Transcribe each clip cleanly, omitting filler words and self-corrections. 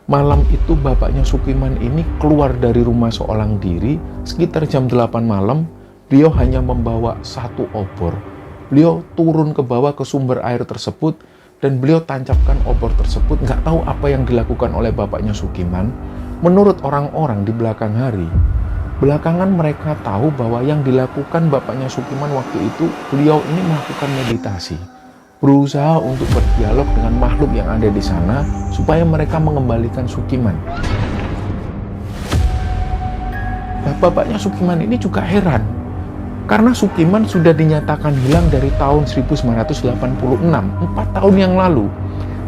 Malam itu bapaknya Sukiman ini keluar dari rumah seorang diri sekitar jam 8 malam. Beliau hanya membawa satu obor. Beliau turun ke bawah ke sumber air tersebut dan beliau tancapkan obor tersebut. Nggak tahu apa yang dilakukan oleh bapaknya Sukiman. Menurut orang-orang di belakang hari, belakangan mereka tahu bahwa yang dilakukan bapaknya Sukiman waktu itu, beliau ini melakukan meditasi, berusaha untuk berdialog dengan makhluk yang ada di sana supaya mereka mengembalikan Sukiman. Bapaknya Sukiman ini juga heran karena Sukiman sudah dinyatakan hilang dari tahun 1986, 4 tahun yang lalu.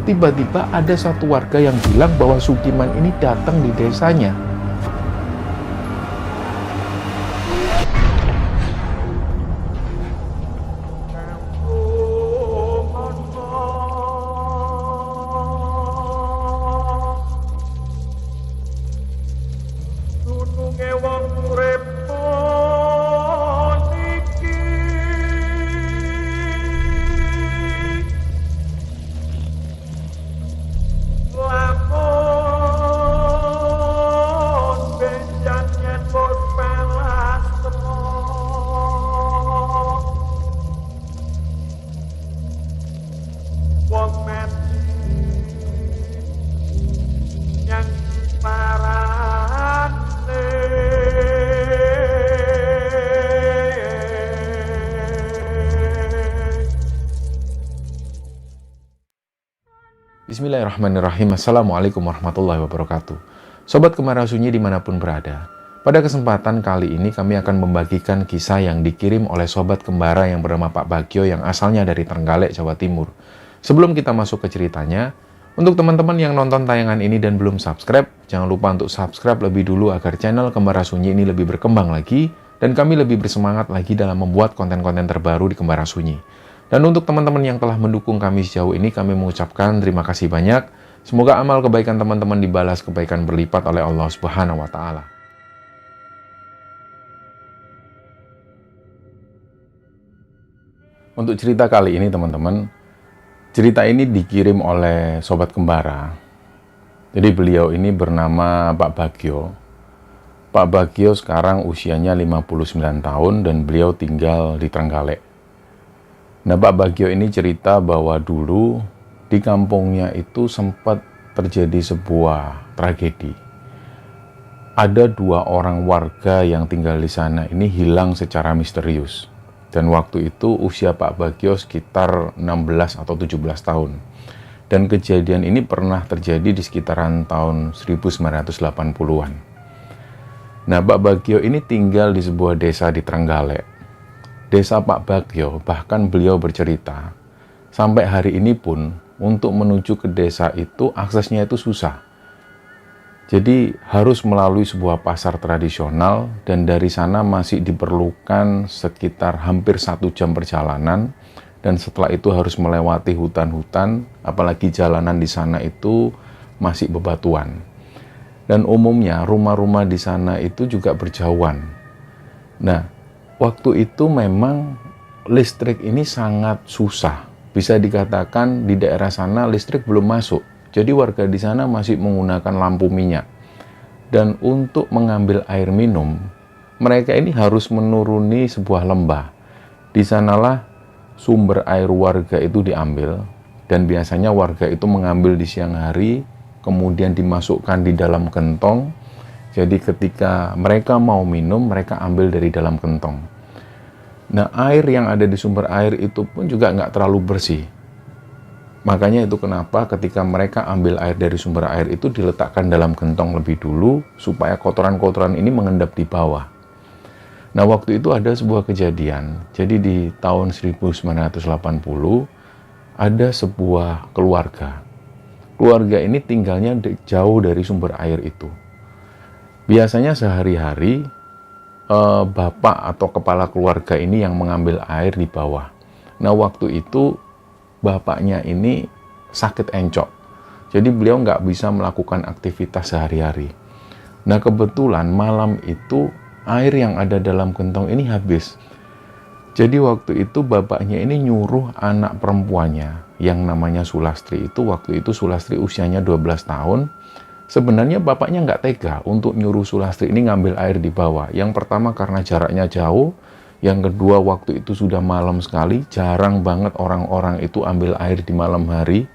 Tiba-tiba ada satu warga yang bilang bahwa Sukiman ini datang di desanya. Bismillahirrahmanirrahim. Assalamualaikum warahmatullahi wabarakatuh. Sobat Kemara Sunyi dimanapun berada, pada kesempatan kali ini kami akan membagikan kisah yang dikirim oleh Sobat Kembara yang bernama Pak Bagio yang asalnya dari Trenggalek, Jawa Timur. Sebelum kita masuk ke ceritanya, untuk teman-teman yang nonton tayangan ini dan belum subscribe, jangan lupa untuk subscribe lebih dulu agar channel Kembara Sunyi ini lebih berkembang lagi dan kami lebih bersemangat lagi dalam membuat konten-konten terbaru di Kembara Sunyi. Dan untuk teman-teman yang telah mendukung kami sejauh ini, kami mengucapkan terima kasih banyak. Semoga amal kebaikan teman-teman dibalas kebaikan berlipat oleh Allah Subhanahu wa Ta'ala. Untuk cerita kali ini, teman-teman, cerita ini dikirim oleh Sobat Kembara. Jadi beliau ini bernama Pak Bagio. Pak Bagio sekarang usianya 59 tahun dan beliau tinggal di Trenggalek. Nah, Pak Bagio ini cerita bahwa dulu di kampungnya itu sempat terjadi sebuah tragedi. Ada 2 orang warga yang tinggal di sana ini hilang secara misterius. Dan waktu itu usia Pak Bagio sekitar 16 atau 17 tahun. Dan kejadian ini pernah terjadi di sekitaran tahun 1980-an. Nah, Pak Bagio ini tinggal di sebuah desa di Trenggalek. Desa Pak Bagio, bahkan beliau bercerita, sampai hari ini pun untuk menuju ke desa itu aksesnya itu susah. Jadi harus melalui sebuah pasar tradisional dan dari sana masih diperlukan sekitar hampir 1 jam perjalanan dan setelah itu harus melewati hutan-hutan, apalagi jalanan di sana itu masih bebatuan. Dan umumnya rumah-rumah di sana itu juga berjauhan. Nah, waktu itu memang listrik ini sangat susah. Bisa dikatakan di daerah sana listrik belum masuk. Jadi warga di sana masih menggunakan lampu minyak. Dan untuk mengambil air minum, mereka ini harus menuruni sebuah lembah. Di sanalah sumber air warga itu diambil. Dan biasanya warga itu mengambil di siang hari, kemudian dimasukkan di dalam gentong. Jadi ketika mereka mau minum, mereka ambil dari dalam gentong. Nah, air yang ada di sumber air itu pun juga nggak terlalu bersih. Makanya itu kenapa ketika mereka ambil air dari sumber air itu diletakkan dalam gentong lebih dulu, supaya kotoran-kotoran ini mengendap di bawah. Nah, waktu itu ada sebuah kejadian. Jadi di tahun 1980, ada sebuah keluarga. Keluarga ini tinggalnya jauh dari sumber air itu. Biasanya sehari-hari bapak atau kepala keluarga ini yang mengambil air di bawah. Nah, waktu itu bapaknya ini sakit encok. Jadi beliau nggak bisa melakukan aktivitas sehari-hari. Nah, kebetulan malam itu air yang ada dalam gentong ini habis. Jadi waktu itu bapaknya ini nyuruh anak perempuannya yang namanya Sulastri itu, waktu itu Sulastri usianya 12 tahun. Sebenarnya bapaknya nggak tega untuk nyuruh Sulastri ini ngambil air di bawah. Yang pertama karena jaraknya jauh, yang kedua waktu itu sudah malam sekali, jarang banget orang-orang itu ambil air di malam hari,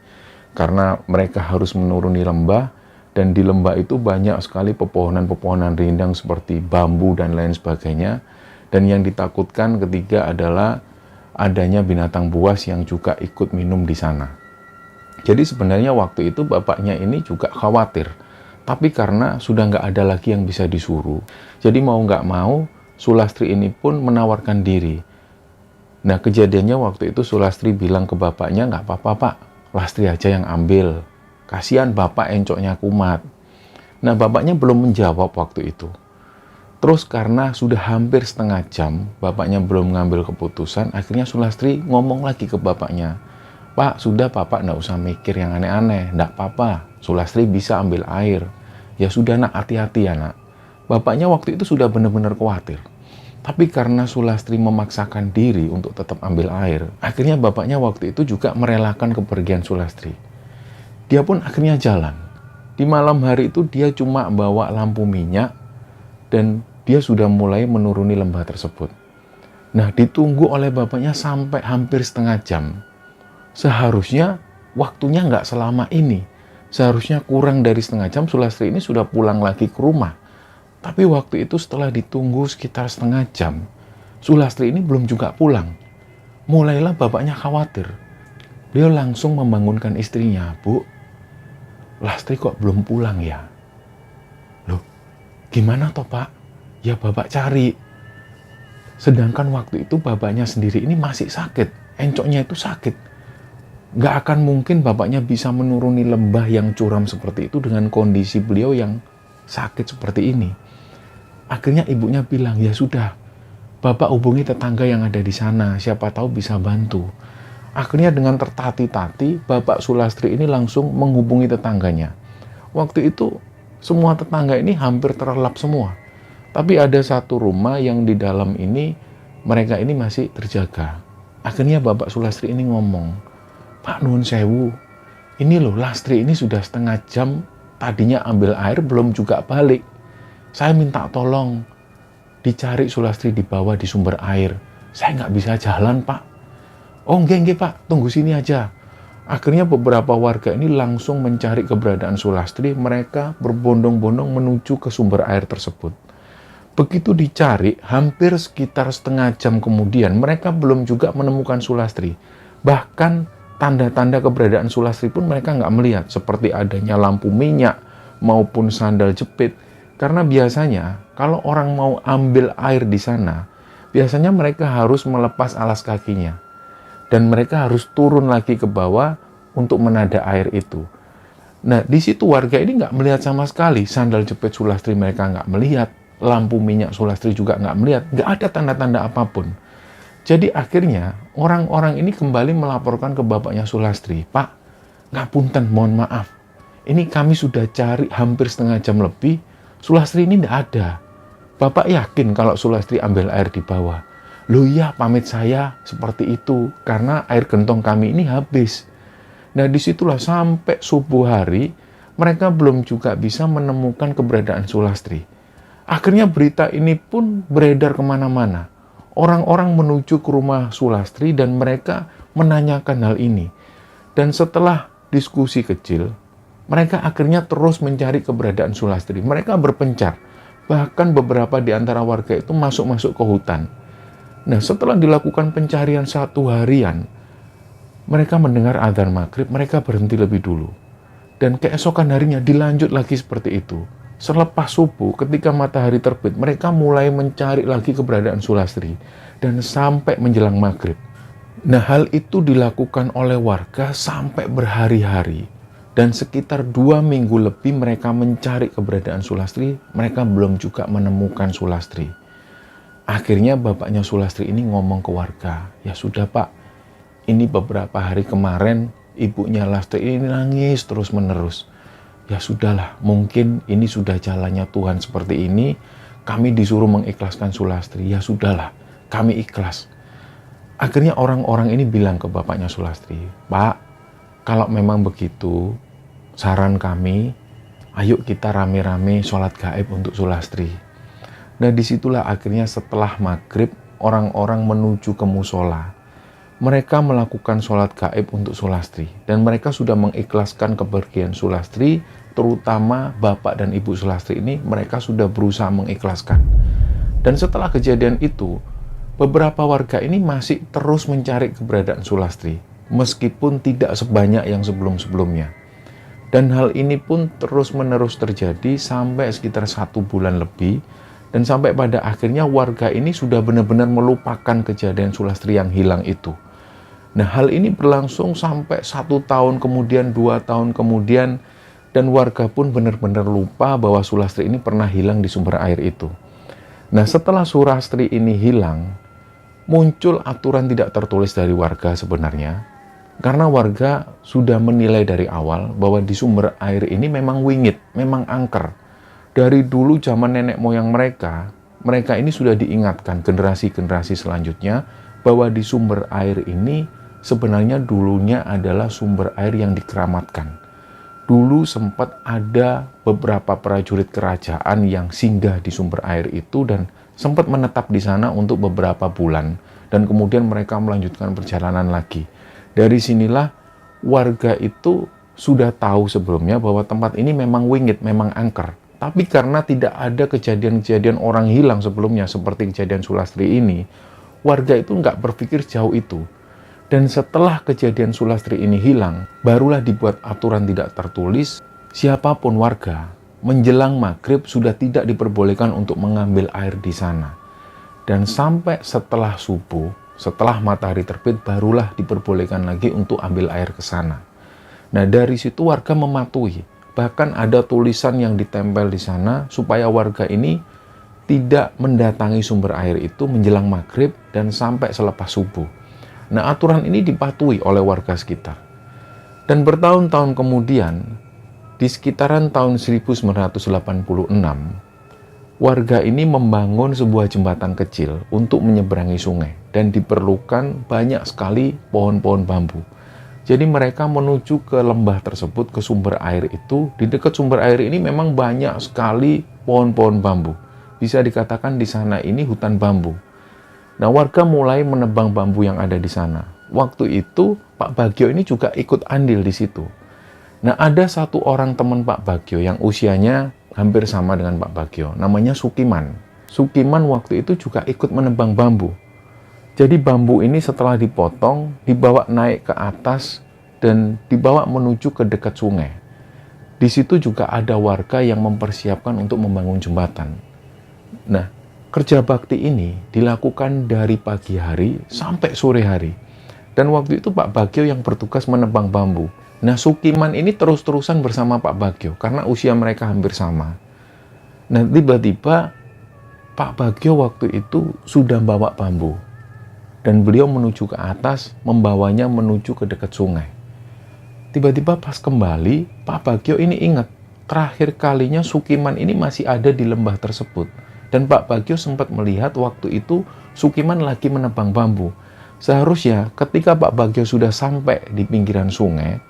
karena mereka harus menuruni lembah, dan di lembah itu banyak sekali pepohonan-pepohonan rindang seperti bambu dan lain sebagainya. Dan yang ditakutkan ketiga adalah adanya binatang buas yang juga ikut minum di sana. Jadi sebenarnya waktu itu bapaknya ini juga khawatir. Tapi karena sudah nggak ada lagi yang bisa disuruh, jadi mau nggak mau Sulastri ini pun menawarkan diri. Nah kejadiannya waktu itu Sulastri bilang ke bapaknya, nggak apa-apa Pak, Lastri aja yang ambil. Kasihan bapak encoknya kumat. Nah bapaknya belum menjawab waktu itu. Terus karena sudah hampir setengah jam, bapaknya belum ngambil keputusan, akhirnya Sulastri ngomong lagi ke bapaknya, Pak, sudah Bapak nggak usah mikir yang aneh-aneh, nggak apa-apa, Sulastri bisa ambil air. Ya sudah nak, hati-hati ya nak. Bapaknya waktu itu sudah benar-benar khawatir. Tapi karena Sulastri memaksakan diri untuk tetap ambil air, akhirnya bapaknya waktu itu juga merelakan kepergian Sulastri. Dia pun akhirnya jalan. Di malam hari itu dia cuma bawa lampu minyak dan dia sudah mulai menuruni lembah tersebut. Nah, ditunggu oleh bapaknya sampai hampir setengah jam. Seharusnya waktunya nggak selama ini. Seharusnya kurang dari setengah jam Sulastri ini sudah pulang lagi ke rumah. Tapi waktu itu setelah ditunggu sekitar setengah jam, Sulastri ini belum juga pulang. Mulailah bapaknya khawatir. Dia langsung membangunkan istrinya, Bu, Lastri kok belum pulang ya? Loh, gimana toh Pak? Ya Bapak cari. Sedangkan waktu itu bapaknya sendiri ini masih sakit. Encoknya itu sakit. Nggak akan mungkin bapaknya bisa menuruni lembah yang curam seperti itu dengan kondisi beliau yang sakit seperti ini. Akhirnya ibunya bilang, ya sudah, Bapak hubungi tetangga yang ada di sana, siapa tahu bisa bantu. Akhirnya dengan tertati-tati, Bapak Sulastri ini langsung menghubungi tetangganya. Waktu itu semua tetangga ini hampir terlelap semua. Tapi ada satu rumah yang di dalam ini, mereka ini masih terjaga. Akhirnya Bapak Sulastri ini ngomong, Pak Nuhun Sewu, ini loh Lastri ini sudah setengah jam tadinya ambil air belum juga balik. Saya minta tolong dicari Sulastri di bawah di sumber air. Saya nggak bisa jalan Pak. Oh nggih Pak, tunggu sini aja. Akhirnya beberapa warga ini langsung mencari keberadaan Sulastri. Mereka berbondong-bondong menuju ke sumber air tersebut. Begitu dicari, hampir sekitar setengah jam kemudian mereka belum juga menemukan Sulastri. Bahkan tanda-tanda keberadaan Sulastri pun mereka nggak melihat, seperti adanya lampu minyak maupun sandal jepit. Karena biasanya kalau orang mau ambil air di sana, biasanya mereka harus melepas alas kakinya. Dan mereka harus turun lagi ke bawah untuk menada air itu. Nah, di situ warga ini nggak melihat sama sekali. Sandal jepit Sulastri mereka nggak melihat. Lampu minyak Sulastri juga nggak melihat. Nggak ada tanda-tanda apapun. Jadi akhirnya orang-orang ini kembali melaporkan ke bapaknya Sulastri, Pak, ngapunten, mohon maaf. Ini kami sudah cari hampir setengah jam lebih, Sulastri ini tidak ada. Bapak yakin kalau Sulastri ambil air di bawah? Loh iya, pamit saya seperti itu, karena air gentong kami ini habis. Nah disitulah sampai subuh hari, mereka belum juga bisa menemukan keberadaan Sulastri. Akhirnya berita ini pun beredar kemana-mana. Orang-orang menuju ke rumah Sulastri dan mereka menanyakan hal ini. Dan setelah diskusi kecil, mereka akhirnya terus mencari keberadaan Sulastri. Mereka berpencar. Bahkan beberapa di antara warga itu masuk-masuk ke hutan. Nah, setelah dilakukan pencarian 1 harian, mereka mendengar adzan maghrib, mereka berhenti lebih dulu. Dan keesokan harinya dilanjut lagi seperti itu. Selepas subuh, ketika matahari terbit, mereka mulai mencari lagi keberadaan Sulastri. Dan sampai menjelang maghrib. Nah, hal itu dilakukan oleh warga sampai berhari-hari. Dan sekitar 2 minggu lebih mereka mencari keberadaan Sulastri. Mereka belum juga menemukan Sulastri. Akhirnya bapaknya Sulastri ini ngomong ke warga, ya sudah Pak, ini beberapa hari kemarin ibunya Lastri ini nangis terus-menerus. Ya sudahlah, mungkin ini sudah jalannya Tuhan seperti ini, kami disuruh mengikhlaskan Sulastri. Ya sudahlah, kami ikhlas. Akhirnya orang-orang ini bilang ke bapaknya Sulastri, Pak, kalau memang begitu, saran kami, ayo kita rame-rame sholat gaib untuk Sulastri. Nah disitulah akhirnya setelah maghrib orang-orang menuju ke musola. Mereka melakukan sholat gaib untuk Sulastri dan mereka sudah mengikhlaskan kepergian Sulastri, terutama bapak dan ibu Sulastri ini mereka sudah berusaha mengikhlaskan. Dan setelah kejadian itu, beberapa warga ini masih terus mencari keberadaan Sulastri, meskipun tidak sebanyak yang sebelum-sebelumnya. Dan hal ini pun terus-menerus terjadi sampai sekitar 1 bulan lebih, dan sampai pada akhirnya warga ini sudah benar-benar melupakan kejadian Sulastri yang hilang itu. Nah, hal ini berlangsung sampai 1 tahun kemudian, 2 tahun kemudian, dan warga pun benar-benar lupa bahwa Sulastri ini pernah hilang di sumber air itu. Nah, setelah Sulastri ini hilang, muncul aturan tidak tertulis dari warga sebenarnya, karena warga sudah menilai dari awal bahwa di sumber air ini memang wingit, memang angker. Dari dulu zaman nenek moyang mereka ini sudah diingatkan generasi-generasi selanjutnya bahwa di sumber air ini sebenarnya dulunya adalah sumber air yang dikeramatkan. Dulu sempat ada beberapa prajurit kerajaan yang singgah di sumber air itu dan sempat menetap di sana untuk beberapa bulan. Dan kemudian mereka melanjutkan perjalanan lagi. Dari sinilah warga itu sudah tahu sebelumnya bahwa tempat ini memang wingit, memang angker. Tapi karena tidak ada kejadian-kejadian orang hilang sebelumnya seperti kejadian Sulastri ini, warga itu nggak berpikir jauh itu. Dan setelah kejadian Sulastri ini hilang, barulah dibuat aturan tidak tertulis, siapapun warga menjelang maghrib sudah tidak diperbolehkan untuk mengambil air di sana. Dan sampai setelah subuh, setelah matahari terbit, barulah diperbolehkan lagi untuk ambil air ke sana. Nah, dari situ warga mematuhi. Bahkan ada tulisan yang ditempel di sana supaya warga ini tidak mendatangi sumber air itu menjelang maghrib dan sampai selepas subuh. Nah, aturan ini dipatuhi oleh warga sekitar. Dan bertahun-tahun kemudian, di sekitaran tahun 1986, warga ini membangun sebuah jembatan kecil untuk menyeberangi sungai dan diperlukan banyak sekali pohon-pohon bambu. Jadi mereka menuju ke lembah tersebut, ke sumber air itu. Di dekat sumber air ini memang banyak sekali pohon-pohon bambu. Bisa dikatakan di sana ini hutan bambu. Nah, warga mulai menebang bambu yang ada di sana. Waktu itu Pak Bagio ini juga ikut andil di situ. Nah, ada satu orang teman Pak Bagio yang usianya hampir sama dengan Pak Bagio, namanya Sukiman. Sukiman waktu itu juga ikut menebang bambu. Jadi bambu ini setelah dipotong, dibawa naik ke atas dan dibawa menuju ke dekat sungai. Di situ juga ada warga yang mempersiapkan untuk membangun jembatan. Nah, kerja bakti ini dilakukan dari pagi hari sampai sore hari. Dan waktu itu Pak Bagio yang bertugas menebang bambu. Nah, Sukiman ini terus-terusan bersama Pak Bagio karena usia mereka hampir sama. Nah, tiba-tiba Pak Bagio waktu itu sudah bawa bambu. Dan beliau menuju ke atas, membawanya menuju ke dekat sungai. Tiba-tiba pas kembali, Pak Bagio ini ingat, terakhir kalinya Sukiman ini masih ada di lembah tersebut. Dan Pak Bagio sempat melihat waktu itu Sukiman lagi menebang bambu. Seharusnya ketika Pak Bagio sudah sampai di pinggiran sungai,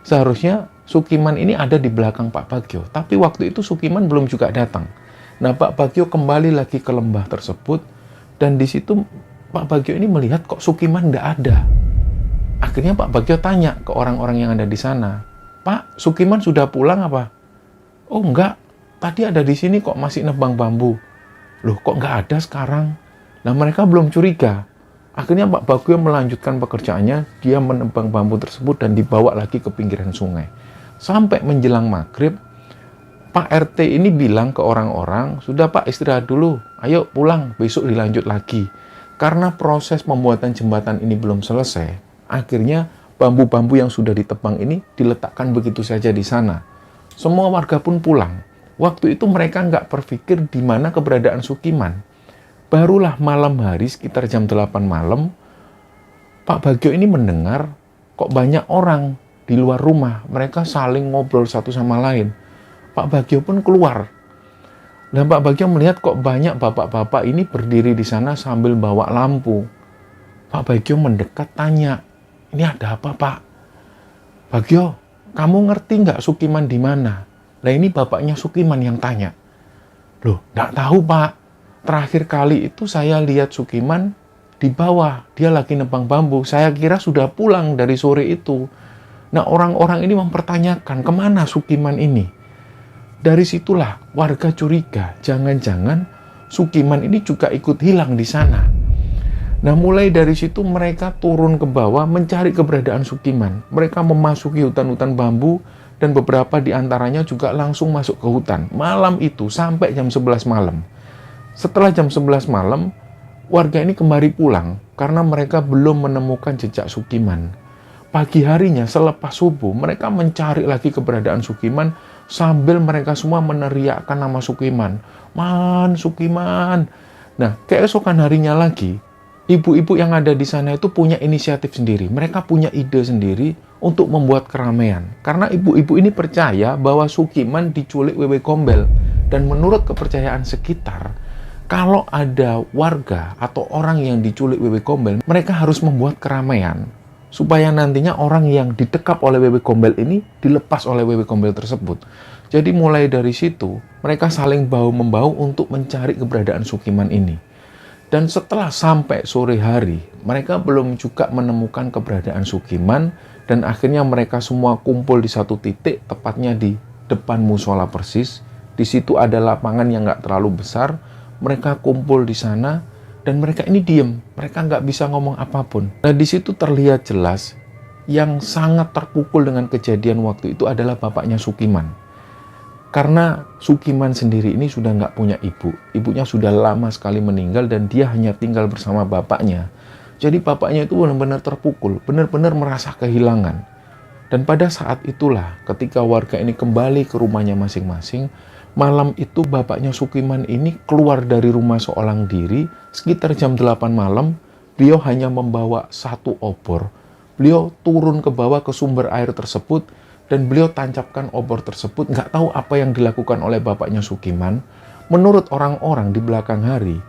seharusnya Sukiman ini ada di belakang Pak Bagio. Tapi waktu itu Sukiman belum juga datang. Nah, Pak Bagio kembali lagi ke lembah tersebut. Dan di situ Pak Bagio ini melihat kok Sukiman tidak ada. Akhirnya Pak Bagio tanya ke orang-orang yang ada di sana. Pak, Sukiman sudah pulang apa? Oh enggak, tadi ada di sini kok masih nebang bambu. Loh kok nggak ada sekarang? Nah, mereka belum curiga. Akhirnya Pak Bagio melanjutkan pekerjaannya, dia menebang bambu tersebut dan dibawa lagi ke pinggiran sungai. Sampai menjelang maghrib, Pak RT ini bilang ke orang-orang, sudah Pak istirahat dulu, ayo pulang, besok dilanjut lagi. Karena proses pembuatan jembatan ini belum selesai, akhirnya bambu-bambu yang sudah ditebang ini diletakkan begitu saja di sana. Semua warga pun pulang. Waktu itu mereka nggak berpikir di mana keberadaan Sukiman. Barulah malam hari sekitar jam 8 malam, Pak Bagio ini mendengar kok banyak orang di luar rumah. Mereka saling ngobrol satu sama lain. Pak Bagio pun keluar. Dan Pak Bagio melihat kok banyak bapak-bapak ini berdiri di sana sambil bawa lampu. Pak Bagio mendekat tanya, ini ada apa Pak? Bagio, kamu ngerti nggak Sukiman di mana? Nah ini bapaknya Sukiman yang tanya, loh nggak tahu Pak, terakhir kali itu saya lihat Sukiman di bawah, dia lagi nebang bambu, saya kira sudah pulang dari sore itu. Nah orang-orang ini mempertanyakan kemana Sukiman ini. Dari situlah warga curiga, jangan-jangan Sukiman ini juga ikut hilang di sana. Nah mulai dari situ mereka turun ke bawah mencari keberadaan Sukiman. Mereka memasuki hutan-hutan bambu dan beberapa di antaranya juga langsung masuk ke hutan. Malam itu sampai jam 11 malam. Setelah jam 11 malam, warga ini kembali pulang karena mereka belum menemukan jejak Sukiman. Pagi harinya selepas subuh mereka mencari lagi keberadaan Sukiman sambil mereka semua meneriakkan nama Sukiman. Man, Sukiman. Nah, keesokan harinya lagi, ibu-ibu yang ada di sana itu punya inisiatif sendiri. Mereka punya ide sendiri untuk membuat keramaian. Karena ibu-ibu ini percaya bahwa Sukiman diculik Wewe Gombel. Dan menurut kepercayaan sekitar, kalau ada warga atau orang yang diculik Wewe Gombel, mereka harus membuat keramaian. Supaya nantinya orang yang ditekap oleh Wewe Gombel ini dilepas oleh Wewe Gombel tersebut. Jadi mulai dari situ, mereka saling bahu-membahu untuk mencari keberadaan Sukiman ini. Dan setelah sampai sore hari, mereka belum juga menemukan keberadaan Sukiman, dan akhirnya mereka semua kumpul di satu titik, tepatnya di depan musola persis. Di situ ada lapangan yang nggak terlalu besar, mereka kumpul di sana, dan mereka ini diem, mereka nggak bisa ngomong apapun. Nah di situ terlihat jelas, yang sangat terpukul dengan kejadian waktu itu adalah bapaknya Sukiman. Karena Sukiman sendiri ini sudah nggak punya ibu. Ibunya sudah lama sekali meninggal dan dia hanya tinggal bersama bapaknya. Jadi bapaknya itu benar-benar terpukul, benar-benar merasa kehilangan. Dan pada saat itulah ketika warga ini kembali ke rumahnya masing-masing, malam itu bapaknya Sukiman ini keluar dari rumah seorang diri, sekitar jam 8 malam, beliau hanya membawa satu obor. Beliau turun ke bawah ke sumber air tersebut, dan beliau tancapkan obor tersebut. Nggak tahu apa yang dilakukan oleh bapaknya Sukiman. Menurut orang-orang di belakang hari,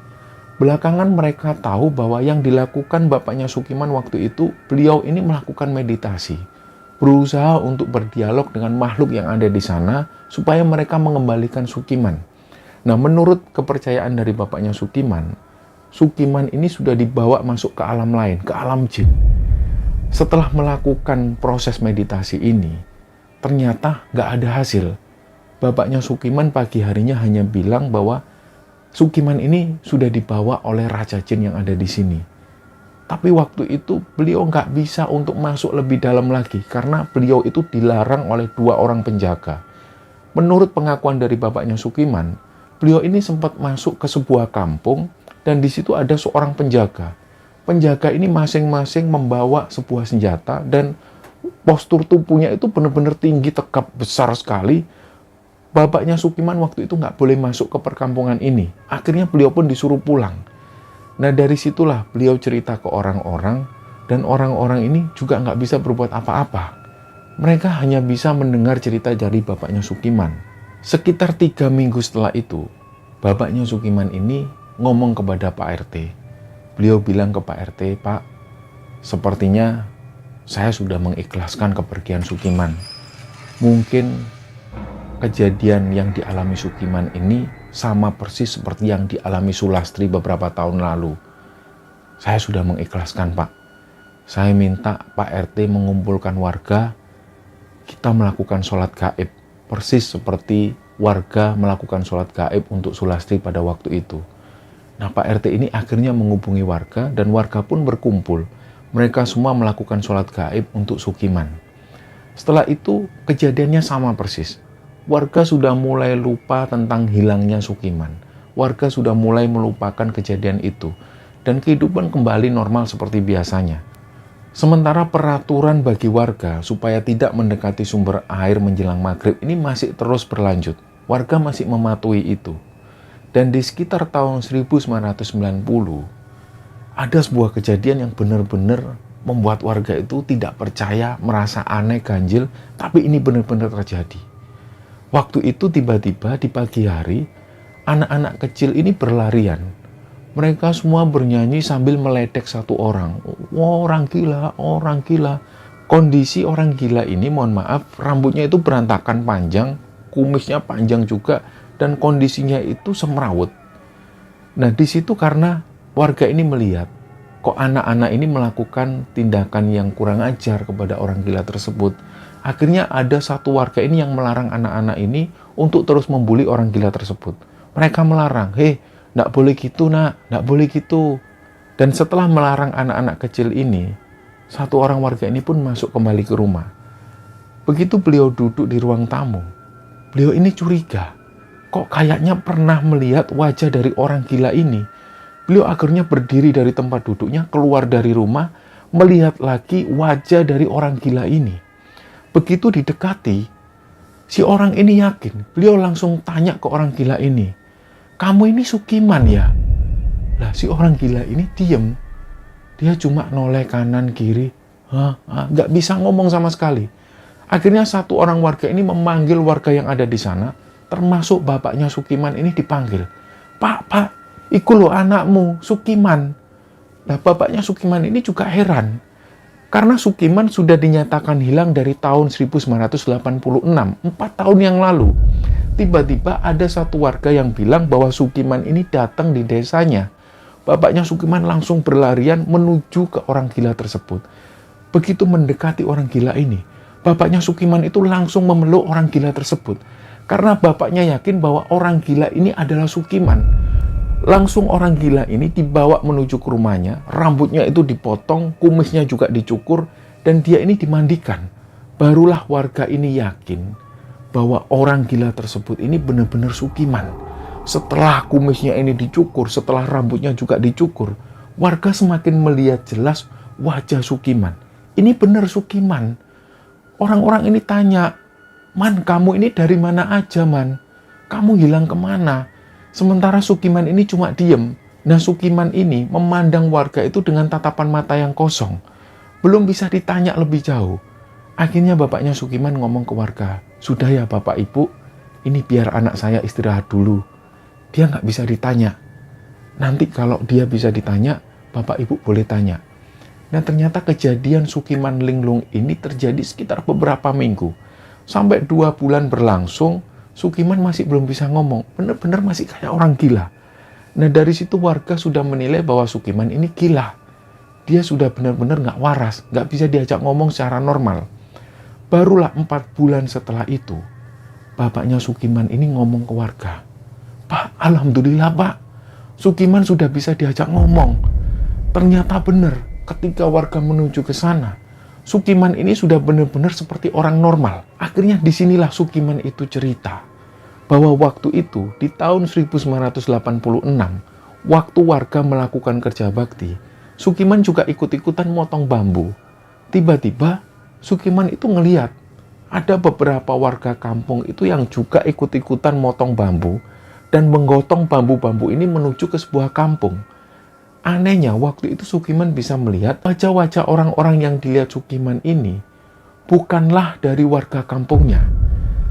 belakangan mereka tahu bahwa yang dilakukan bapaknya Sukiman waktu itu, beliau ini melakukan meditasi. Berusaha untuk berdialog dengan makhluk yang ada di sana, supaya mereka mengembalikan Sukiman. Nah, menurut kepercayaan dari bapaknya Sukiman, Sukiman ini sudah dibawa masuk ke alam lain, ke alam jin. Setelah melakukan proses meditasi ini, ternyata nggak ada hasil. Bapaknya Sukiman pagi harinya hanya bilang bahwa Sukiman ini sudah dibawa oleh Raja Jin yang ada di sini. Tapi waktu itu beliau nggak bisa untuk masuk lebih dalam lagi karena beliau itu dilarang oleh 2 orang penjaga. Menurut pengakuan dari bapaknya Sukiman, beliau ini sempat masuk ke sebuah kampung dan di situ ada seorang penjaga. Penjaga ini masing-masing membawa sebuah senjata dan postur tubuhnya itu benar-benar tinggi, tegap, besar sekali. Bapaknya Sukiman waktu itu nggak boleh masuk ke perkampungan ini. Akhirnya beliau pun disuruh pulang. Nah dari situlah beliau cerita ke orang-orang, dan orang-orang ini juga nggak bisa berbuat apa-apa. Mereka hanya bisa mendengar cerita dari bapaknya Sukiman. Sekitar 3 minggu setelah itu, bapaknya Sukiman ini ngomong kepada Pak RT. Beliau bilang ke Pak RT, Pak, sepertinya saya sudah mengikhlaskan kepergian Sukiman. Mungkin kejadian yang dialami Sukiman ini sama persis seperti yang dialami Sulastri beberapa tahun lalu. Saya sudah mengikhlaskan, Pak. Saya minta Pak RT mengumpulkan warga, kita melakukan sholat gaib. Persis seperti warga melakukan sholat gaib untuk Sulastri pada waktu itu. Nah, Pak RT ini akhirnya menghubungi warga dan warga pun berkumpul. Mereka semua melakukan sholat gaib untuk Sukiman. Setelah itu, kejadiannya sama persis. Warga sudah mulai lupa tentang hilangnya Sukiman. Warga sudah mulai melupakan kejadian itu. Dan kehidupan kembali normal seperti biasanya. Sementara peraturan bagi warga supaya tidak mendekati sumber air menjelang maghrib ini masih terus berlanjut. Warga masih mematuhi itu. Dan di sekitar tahun 1990, ada sebuah kejadian yang benar-benar membuat warga itu tidak percaya, merasa aneh, ganjil, tapi ini benar-benar terjadi. Waktu itu tiba-tiba di pagi hari, anak-anak kecil ini berlarian. Mereka semua bernyanyi sambil meledek satu orang. Orang gila, orang gila. Kondisi orang gila ini, mohon maaf, rambutnya itu berantakan panjang, kumisnya panjang juga, dan kondisinya itu semrawut. Nah, di situ karena warga ini melihat, kok anak-anak ini melakukan tindakan yang kurang ajar kepada orang gila tersebut. Akhirnya ada satu warga ini yang melarang anak-anak ini untuk terus membuli orang gila tersebut. Mereka melarang, "Hei, nggak boleh gitu nak, nggak boleh gitu." Dan setelah melarang anak-anak kecil ini, satu orang warga ini pun masuk kembali ke rumah. Begitu beliau duduk di ruang tamu, beliau ini curiga, kok kayaknya pernah melihat wajah dari orang gila ini. Beliau akhirnya berdiri dari tempat duduknya, keluar dari rumah, melihat lagi wajah dari orang gila ini. Begitu didekati, si orang ini yakin, beliau langsung tanya ke orang gila ini, "Kamu ini Sukiman ya?" Lah, si orang gila ini diem. Dia cuma noleh kanan kiri, nggak bisa ngomong sama sekali. Akhirnya satu orang warga ini memanggil warga yang ada di sana, termasuk bapaknya Sukiman ini dipanggil. Pak, iku lo anakmu, Sukiman." Nah, bapaknya Sukiman ini juga heran. Karena Sukiman sudah dinyatakan hilang dari tahun 1986, 4 tahun yang lalu. Tiba-tiba ada satu warga yang bilang bahwa Sukiman ini datang di desanya. Bapaknya Sukiman langsung berlarian menuju ke orang gila tersebut. Begitu mendekati orang gila ini, bapaknya Sukiman itu langsung memeluk orang gila tersebut. Karena bapaknya yakin bahwa orang gila ini adalah Sukiman. Langsung orang gila ini dibawa menuju ke rumahnya, rambutnya itu dipotong, kumisnya juga dicukur, dan dia ini dimandikan. Barulah warga ini yakin bahwa orang gila tersebut ini benar-benar Sukiman. Setelah kumisnya ini dicukur, setelah rambutnya juga dicukur, warga semakin melihat jelas wajah Sukiman. Ini benar Sukiman. Orang-orang ini tanya, "Man, kamu ini dari mana aja, Man? Kamu hilang kemana?" Sementara Sukiman ini cuma diem. Nah, Sukiman ini memandang warga itu dengan tatapan mata yang kosong. Belum bisa ditanya lebih jauh. Akhirnya bapaknya Sukiman ngomong ke warga, "Sudah ya Bapak Ibu, ini biar anak saya istirahat dulu. Dia nggak bisa ditanya. Nanti kalau dia bisa ditanya, Bapak Ibu boleh tanya." Nah, ternyata kejadian Sukiman linglung ini terjadi sekitar beberapa minggu. Sampai 2 bulan berlangsung, Sukiman masih belum bisa ngomong, benar-benar masih kayak orang gila. Nah, dari situ warga sudah menilai bahwa Sukiman ini gila. Dia sudah benar-benar nggak waras, nggak bisa diajak ngomong secara normal. Barulah 4 bulan setelah itu, bapaknya Sukiman ini ngomong ke warga, "Pak, alhamdulillah Pak, Sukiman sudah bisa diajak ngomong." Ternyata benar, ketika warga menuju ke sana, Sukiman ini sudah benar-benar seperti orang normal. Akhirnya disinilah Sukiman itu cerita bahwa waktu itu di tahun 1986, waktu warga melakukan kerja bakti, Sukiman juga ikut-ikutan motong bambu. Tiba-tiba Sukiman itu ngelihat ada beberapa warga kampung itu yang juga ikut-ikutan motong bambu dan menggotong bambu-bambu ini menuju ke sebuah kampung. Anehnya, waktu itu Sukiman bisa melihat wajah-wajah orang-orang yang dilihat Sukiman ini bukanlah dari warga kampungnya.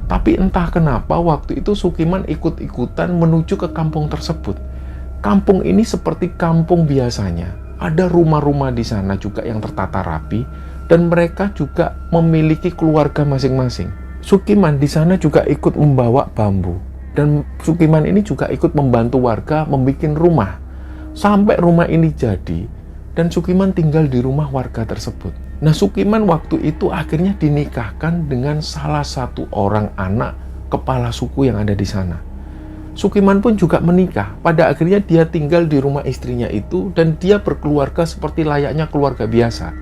Tapi entah kenapa waktu itu Sukiman ikut-ikutan menuju ke kampung tersebut. Kampung ini seperti kampung biasanya. Ada rumah-rumah di sana juga yang tertata rapi dan mereka juga memiliki keluarga masing-masing. Sukiman di sana juga ikut membawa bambu dan Sukiman ini juga ikut membantu warga membuat rumah. Sampai rumah ini jadi, dan Sukiman tinggal di rumah warga tersebut. Nah, Sukiman waktu itu akhirnya dinikahkan dengan salah satu orang anak kepala suku yang ada di sana. Sukiman pun juga menikah. Pada akhirnya dia tinggal di rumah istrinya itu, dan dia berkeluarga seperti layaknya keluarga biasa.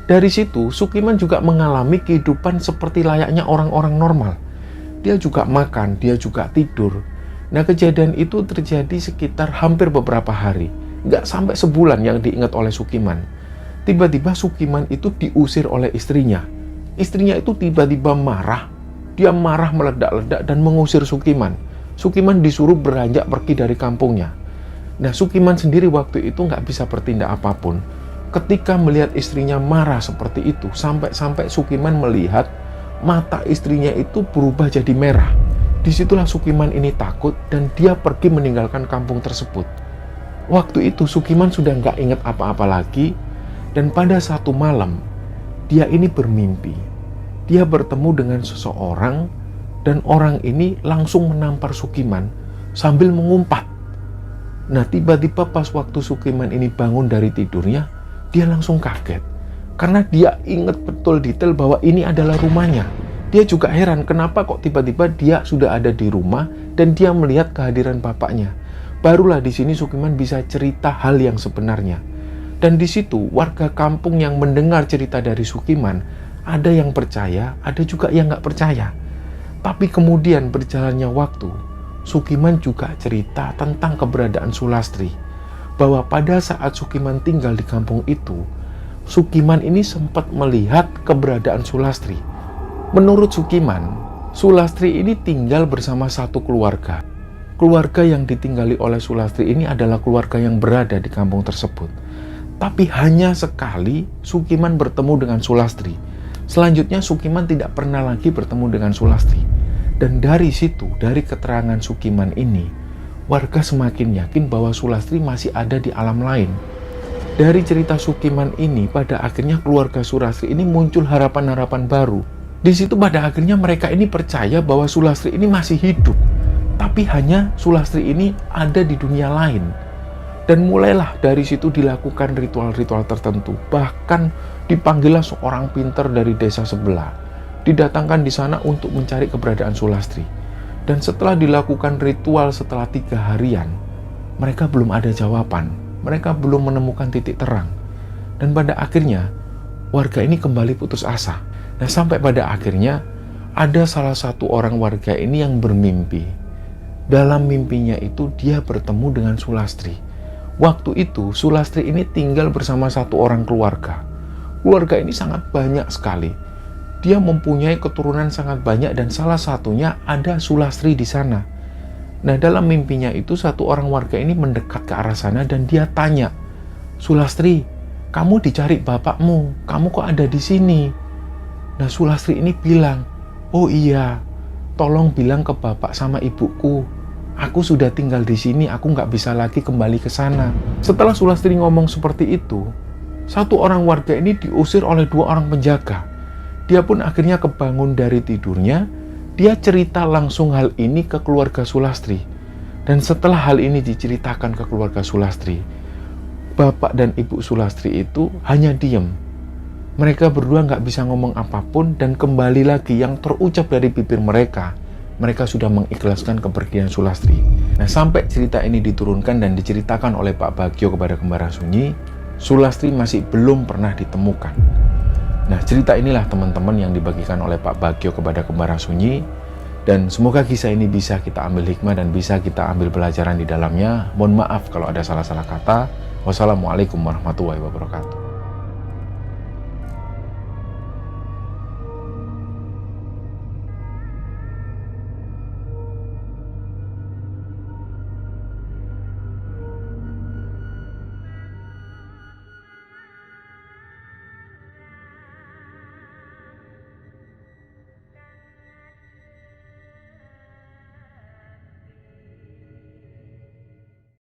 Dari situ, Sukiman juga mengalami kehidupan seperti layaknya orang-orang normal. Dia juga makan, dia juga tidur. Nah, kejadian itu terjadi sekitar hampir beberapa hari. Nggak sampai sebulan yang diingat oleh Sukiman. Tiba-tiba Sukiman itu diusir oleh istrinya. Istrinya itu tiba-tiba marah. Dia marah meledak-ledak dan mengusir Sukiman. Sukiman disuruh beranjak pergi dari kampungnya. Nah, Sukiman sendiri waktu itu nggak bisa bertindak apapun. Ketika melihat istrinya marah seperti itu, sampai-sampai Sukiman melihat mata istrinya itu berubah jadi merah. Disitulah Sukiman ini takut dan dia pergi meninggalkan kampung tersebut. Waktu itu Sukiman sudah nggak ingat apa-apa lagi, dan pada satu malam dia ini bermimpi. Dia bertemu dengan seseorang Dan orang ini langsung menampar Sukiman sambil mengumpat. Nah, tiba-tiba pas waktu Sukiman ini bangun dari tidurnya, dia langsung kaget. Karena dia ingat betul detail bahwa ini adalah rumahnya. Dia juga heran kenapa kok tiba-tiba dia sudah ada di rumah dan dia melihat kehadiran bapaknya. Barulah di sini Sukiman bisa cerita hal yang sebenarnya. Dan di situ warga kampung yang mendengar cerita dari Sukiman, ada yang percaya, ada juga yang nggak percaya. Tapi kemudian berjalannya waktu, Sukiman juga cerita tentang keberadaan Sulastri. Bahwa pada saat Sukiman tinggal di kampung itu, Sukiman ini sempat melihat keberadaan Sulastri. Menurut Sukiman, Sulastri ini tinggal bersama satu keluarga. Keluarga yang ditinggali oleh Sulastri ini adalah keluarga yang berada di kampung tersebut. Tapi hanya sekali Sukiman bertemu dengan Sulastri. Selanjutnya Sukiman tidak pernah lagi bertemu dengan Sulastri. Dan dari situ, dari keterangan Sukiman ini, warga semakin yakin bahwa Sulastri masih ada di alam lain. Dari cerita Sukiman ini, pada akhirnya keluarga Sulastri ini muncul harapan-harapan baru. Di situ pada akhirnya mereka ini percaya bahwa Sulastri ini masih hidup. Tapi hanya Sulastri ini ada di dunia lain. Dan mulailah dari situ dilakukan ritual-ritual tertentu. Bahkan dipanggillah seorang pinter dari desa sebelah. Didatangkan di sana untuk mencari keberadaan Sulastri. Dan setelah dilakukan ritual setelah 3 harian, mereka belum ada jawaban. Mereka belum menemukan titik terang. Dan pada akhirnya, warga ini kembali putus asa. Nah, sampai pada akhirnya, ada salah satu orang warga ini yang bermimpi. Dalam mimpinya itu, dia bertemu dengan Sulastri. Waktu itu, Sulastri ini tinggal bersama satu orang keluarga. Keluarga ini sangat banyak sekali. Dia mempunyai keturunan sangat banyak dan salah satunya ada Sulastri di sana. Nah, dalam mimpinya itu satu orang warga ini mendekat ke arah sana dan dia tanya, "Sulastri, kamu dicari bapakmu, kamu kok ada di sini?" Nah, Sulastri ini bilang, "Oh iya, tolong bilang ke bapak sama ibuku, aku sudah tinggal di sini, aku nggak bisa lagi kembali ke sana." Setelah Sulastri ngomong seperti itu, satu orang warga ini diusir oleh 2 orang penjaga. Dia pun akhirnya kebangun dari tidurnya. Dia cerita langsung hal ini ke keluarga Sulastri. Dan setelah hal ini diceritakan ke keluarga Sulastri, bapak dan ibu Sulastri itu hanya diem. Mereka berdua nggak bisa ngomong apapun dan kembali lagi yang terucap dari bibir mereka. Mereka sudah mengikhlaskan kepergian Sulastri. Nah, sampai cerita ini diturunkan dan diceritakan oleh Pak Bagio kepada Kembara Sunyi, Sulastri masih belum pernah ditemukan. Nah, cerita inilah teman-teman yang dibagikan oleh Pak Bagio kepada Kembara Sunyi. Dan semoga kisah ini bisa kita ambil hikmah dan bisa kita ambil pelajaran di dalamnya. Mohon maaf kalau ada salah-salah kata. Wassalamualaikum warahmatullahi wabarakatuh.